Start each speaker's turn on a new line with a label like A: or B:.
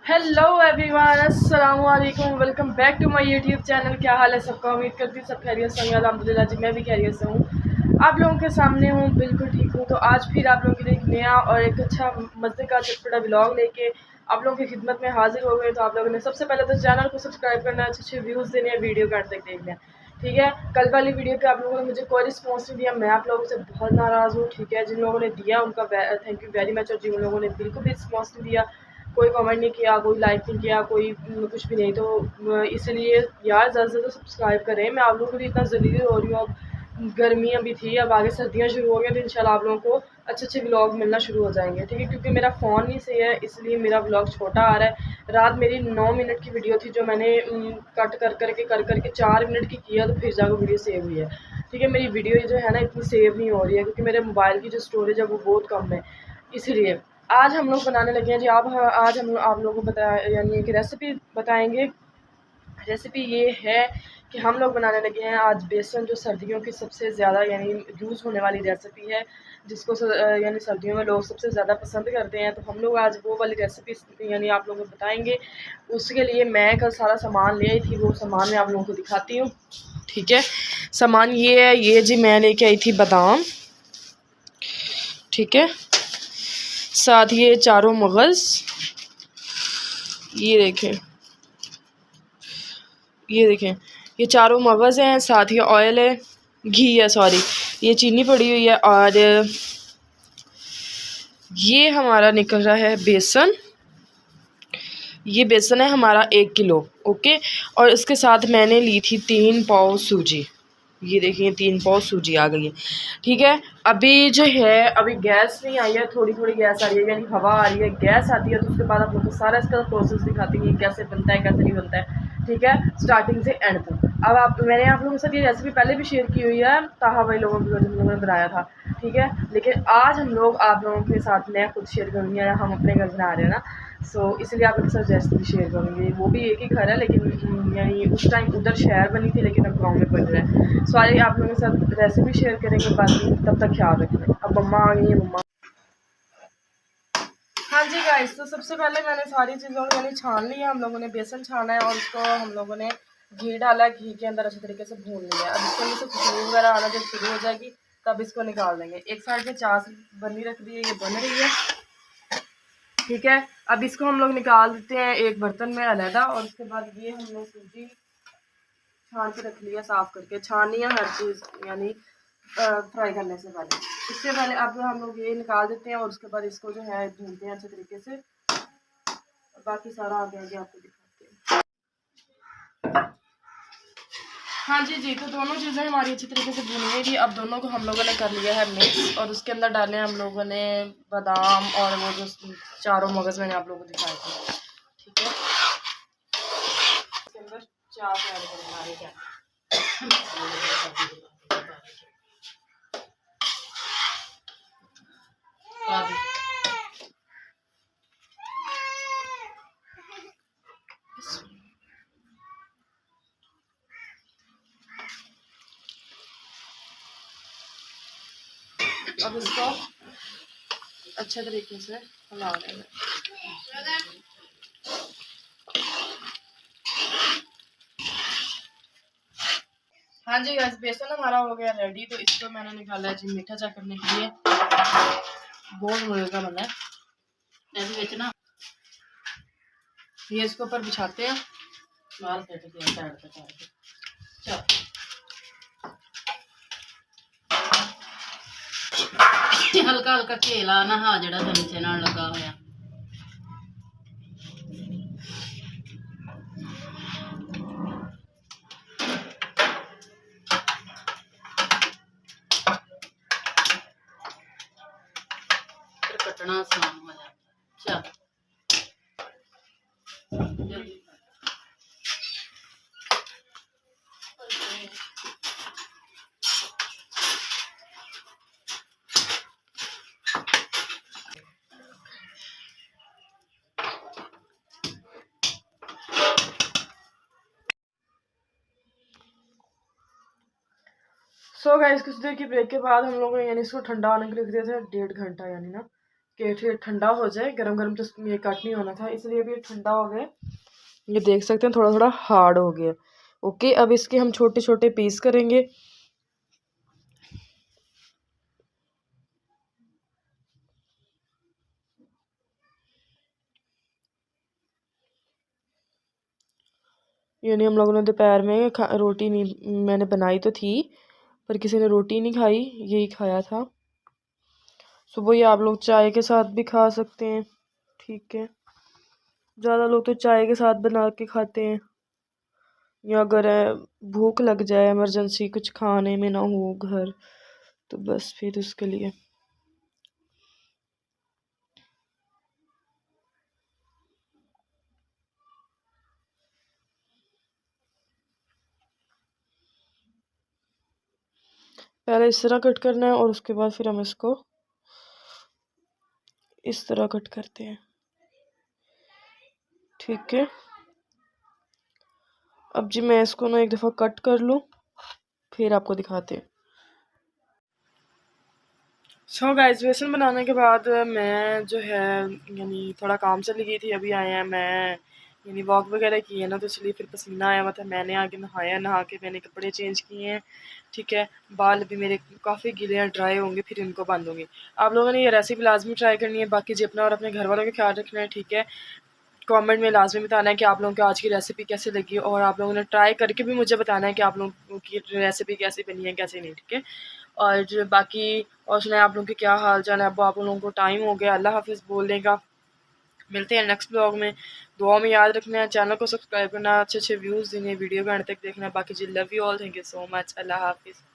A: Hello everyone, अस्सलाम वालेकुम। Welcome back to my YouTube channel. क्या हाल है सबका? उम्मीद करती हूँ सब खैरियत से होंगे। अल्हम्दुलिल्लाह जी, मैं भी खैरियत से हूँ। आप लोगों के सामने हूँ, बिल्कुल ठीक हूँ। तो आज फिर आप लोगों के लिए एक नया और एक अच्छा मज़े का चटपटा व्लॉग लेके आप लोगों की खिदमत में हाजिर हो गए। तो आप लोगों ने सबसे पहले तो चैनल को सब्सक्राइब करना, अच्छे अच्छे व्यूज़ देने हैं, वीडियो काट तक देखना है, ठीक है। कल वाली वीडियो पे आप लोगों ने मुझे कोई रिस्पॉन्स नहीं दिया, मैं आप लोगों से बहुत नाराज़ हूँ, ठीक है। जिन लोगों ने दिया उनका थैंक यू वेरी मच, और जिन लोगों ने बिल्कुल भी रिस्पॉन्स नहीं दिया, कोई कमेंट नहीं किया, कोई लाइक नहीं किया, कोई कुछ भी नहीं, तो इसलिए यार ज़्यादा से ज़्यादा सब्सक्राइब करें। मैं आप लोगों के लिए इतना ज़लील हो रही हूँ। अब गर्मियाँ भी थी, अब आगे सर्दियाँ शुरू हो गई, तो इंशाल्लाह आप लोगों को अच्छे अच्छे व्लॉग मिलना शुरू हो जाएंगे, ठीक है। क्योंकि मेरा फ़ोन नहीं सही है, इसलिए मेरा व्लॉग छोटा आ रहा है। रात मेरी 9 मिनट की वीडियो थी, जो मैंने कट कर करके 4 मिनट की किया, तो फिर जाकर वीडियो सेव हुई है, ठीक है। मेरी वीडियो जो है ना इतनी सेव नहीं हो रही है, क्योंकि मेरे मोबाइल की जो स्टोरेज है वो बहुत कम है, इसलिए। आज हम लोग बनाने लगे हैं जी। आज हम आप लोगों को यानी एक रेसिपी बताएंगे। रेसिपी ये है कि हम लोग बनाने लगे हैं आज बेसन, जो सर्दियों की सबसे ज़्यादा यानी यूज़ होने वाली रेसिपी है, जिसको यानी सर्दियों में लोग सबसे ज़्यादा पसंद करते हैं। तो हम लोग आज वो वाली रेसिपी यानी आप लोगों को बताएंगे। उसके लिए मैं कल सारा सामान ले आई थी, वो सामान मैं आप लोगों को दिखाती हूँ, ठीक है। सामान ये है, ये जी मैं लेके आई थी बादाम, ठीक है। साथ ये चारों मगज़, ये देखें ये चारों मगज़ हैं। साथ ही ऑयल है, घी है, सॉरी, ये चीनी पड़ी हुई है। और ये हमारा निकल रहा है बेसन। ये बेसन है हमारा 1 किलो, ओके। और इसके साथ मैंने ली थी 3 पाव सूजी। ये देखिए 3 पाव सूजी आ गई है, ठीक है। अभी जो है अभी गैस नहीं आई है, थोड़ी थोड़ी गैस आ रही है, यानी हवा आ रही है। गैस आती है तो उसके बाद आप लोग को सारा इसका प्रोसेस दिखाती है, कैसे बनता है कैसे नहीं बनता है, ठीक है, स्टार्टिंग से एंड तक। अब मैंने आप लोगों के साथ ये रेसिपी पहले भी शेयर की हुई है, ताहा भाई लोगों की, जिन लोगों ने बनाया था, ठीक है। लेकिन आज हम लोग आप लोगों के साथ मैं खुद शेयर करूँगी, हम अपने घर बना रहे हैं ना, इसलिए आप लोगों के साथ रेसिपी शेयर करूँगी। वो भी एक ही घर है, लेकिन यानी उस टाइम उधर शहर बनी थी, लेकिन अब गाँव में बन रहा है। सॉरी, आप लोगों के साथ रेसिपी शेयर करेंगे, बाकी तब तक ख्याल रखें। अब मम्मा आ गई है, मम्मा। हाँ जी गाइस, तो सबसे पहले मैंने सारी चीज़ों को यानी छान लिया। हम लोगों ने बेसन छाना है और उसको हम लोगों ने घी डाला है, घी के अंदर अच्छे तरीके से भून लिया है। अब इसके अंदर से खुशबू वगैरह आना जब शुरू हो जाएगी, तब इसको निकाल देंगे। एक साइड पे चास बनी रख दी है, ये बन रही है, ठीक है। अब इसको हम लोग निकाल देते हैं एक बर्तन में अलहदा। और उसके बाद ये हम लोग सूजी छान के रख लिया, साफ़ करके। छानी है हर चीज़, यानी फ्राई करने से पहले। इससे पहले अब हम लोग ये निकाल देते हैं और उसके बाद इसको जो है भूनते हैं अच्छे तरीके से। बाकी सारा आगे आगे आपको दिखाते हैं। हाँ जी जी, तो दोनों चीज़ें हमारी अच्छी तरीके से भून गई थी। अब दोनों को हम लोगों ने कर लिया है मिक्स, और उसके अंदर डाले हम लोगों ने बादाम और वो जो चारों मगज़ मैंने आप लोगों को दिखाए थे, ठीक है। इसके अंदर चार ऐड करना है क्या अब इसको अच्छे तरीके से हिला देंगे। हाँ जी गैस, बेसन हमारा हो गया रेडी। तो इसको मैंने निकाला है जी मीठा चेक करने के लिए। बहुत मज़े बना है ऐसे बेचना। ये इसके ऊपर बिछाते हैं, माल सेट किया साइड पे चल। हल्का हल्का घेला ना हा जड़ा चमचे नाल लगा होया। कटना आसान हो जाए। चल सो गाइस, कुछ देर की ब्रेक के बाद हम लोगों ने यानी इसको ठंडा होने के लिए रख दिया था 1.5 घंटा, यानी ना कि फिर ठंडा हो जाए। गरम गरम तो ये कट नहीं होना था, इसलिए अभी ठंडा हो गया। ये देख सकते हैं थोड़ा थोड़ा हार्ड हो गया। ओके, अब इसके हम छोटे छोटे पीस करेंगे। यानी हम लोगों ने दोपहर में रोटी नहीं, मैंने बनाई तो थी पर किसी ने रोटी नहीं खाई, यही खाया था। सुबह ये आप लोग चाय के साथ भी खा सकते हैं, ठीक है। ज़्यादा लोग तो चाय के साथ बना के खाते हैं, या अगर भूख लग जाए इमरजेंसी कुछ खाने में ना हो घर, तो बस फिर उसके लिए। पहले इस तरह कट करना है और उसके बाद फिर हम इसको इस तरह कट करते हैं, ठीक है। अब जी मैं इसको ना एक दफ़ा कट कर लूँ, फिर आपको दिखाते हैं। सो गाइस, बेसन बनाने के बाद मैं जो है यानी थोड़ा काम से लगी थी, अभी आए हैं मैं यानी वॉक वगैरह की है ना, तो इसलिए फिर पसीना आया हुआ था। मैंने आगे नहाया, नहा के मैंने कपड़े चेंज किए हैं, ठीक है। बाल भी मेरे काफ़ी गीले हैं, ड्राई होंगे फिर इनको बांधूंगी। आप लोगों ने ये रेसिपी लाजमी ट्राई करनी है, बाकी जी अपना और अपने घर वालों का ख्याल रखना है, ठीक है। कमेंट में लाजमी बताना है कि आप लोगों को आज की रेसिपी कैसी लगी, और आप लोगों ने ट्राई करके भी मुझे बताना है कि आप लोगों की रेसिपी कैसी बनी है कैसी नहीं, ठीक है। और बाकी और सुनाए आप लोगों के क्या हाल चाल है। अब आप लोगों को टाइम हो गया अल्लाह हाफिज़ बोलने का। मिलते हैं नेक्स्ट ब्लॉग में। दुआ में याद रखना है, चैनल को सब्सक्राइब करना, अच्छे अच्छे व्यूज़ देने, वीडियो को एंड तक देखना। बाकी जी love you all, thank you so much, अल्लाह हाफिज़।